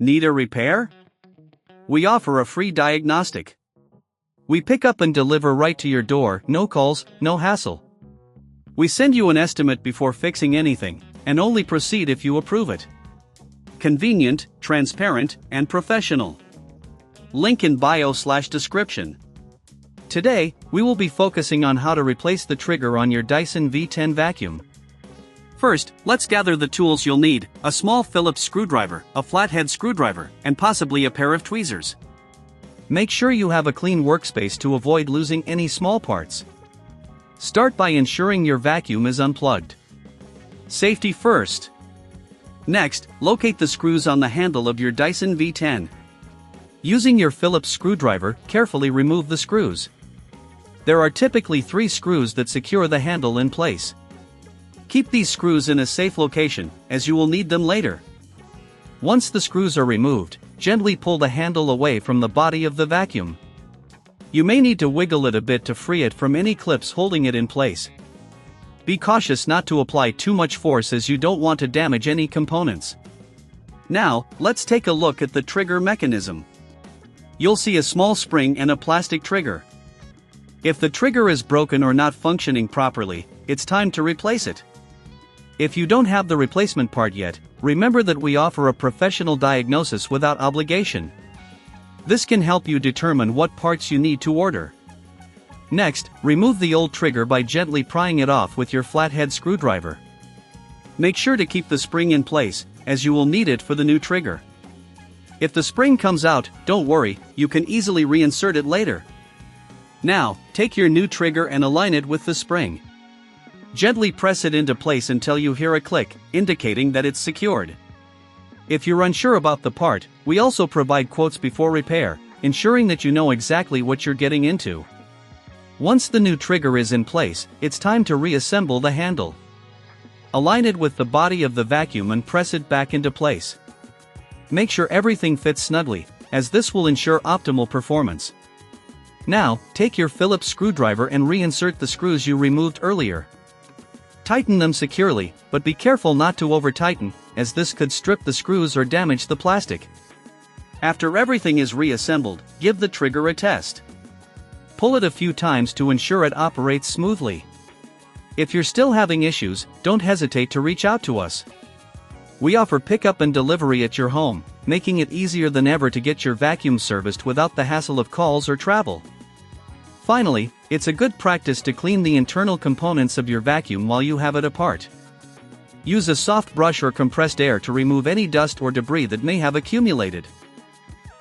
Need a repair? We offer a free diagnostic. We pick up and deliver right to your door, no calls, no hassle. We send you an estimate before fixing anything, and only proceed if you approve it. Convenient, transparent, and professional. Link in bio/description. Today, we will be focusing on how to replace the trigger on your Dyson V10 vacuum. First, let's gather the tools you'll need: a small Phillips screwdriver, a flathead screwdriver, and possibly a pair of tweezers. Make sure you have a clean workspace to avoid losing any small parts. Start by ensuring your vacuum is unplugged. Safety first. Next, locate the screws on the handle of your Dyson V10. Using your Phillips screwdriver, carefully remove the screws. There are typically 3 screws that secure the handle in place. Keep these screws in a safe location, as you will need them later. Once the screws are removed, gently pull the handle away from the body of the vacuum. You may need to wiggle it a bit to free it from any clips holding it in place. Be cautious not to apply too much force, as you don't want to damage any components. Now, let's take a look at the trigger mechanism. You'll see a small spring and a plastic trigger. If the trigger is broken or not functioning properly, it's time to replace it. If you don't have the replacement part yet, remember that we offer a professional diagnosis without obligation. This can help you determine what parts you need to order. Next, remove the old trigger by gently prying it off with your flathead screwdriver. Make sure to keep the spring in place, as you will need it for the new trigger. If the spring comes out, don't worry, you can easily reinsert it later. Now, take your new trigger and align it with the spring. Gently press it into place until you hear a click, indicating that it's secured. If you're unsure about the part, we also provide quotes before repair, ensuring that you know exactly what you're getting into. Once the new trigger is in place, it's time to reassemble the handle. Align it with the body of the vacuum and press it back into place. Make sure everything fits snugly, as this will ensure optimal performance. Now, take your Phillips screwdriver and reinsert the screws you removed earlier. Tighten them securely, but be careful not to over-tighten, as this could strip the screws or damage the plastic. After everything is reassembled, give the trigger a test. Pull it a few times to ensure it operates smoothly. If you're still having issues, don't hesitate to reach out to us. We offer pickup and delivery at your home, making it easier than ever to get your vacuum serviced without the hassle of calls or travel. Finally, it's a good practice to clean the internal components of your vacuum while you have it apart. Use a soft brush or compressed air to remove any dust or debris that may have accumulated.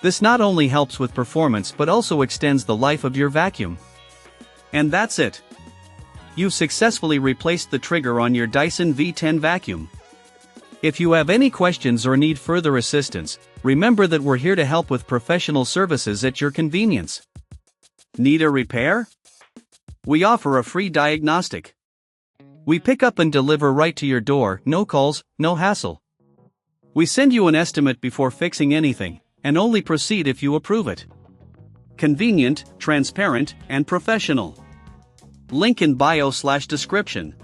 This not only helps with performance but also extends the life of your vacuum. And that's it. You've successfully replaced the trigger on your Dyson V10 vacuum. If you have any questions or need further assistance, remember that we're here to help with professional services at your convenience. Need a repair? We offer a free diagnostic. We pick up and deliver right to your door, no calls, no hassle. We send you an estimate before fixing anything, and only proceed if you approve it. Convenient, transparent, and professional. Link in bio/description.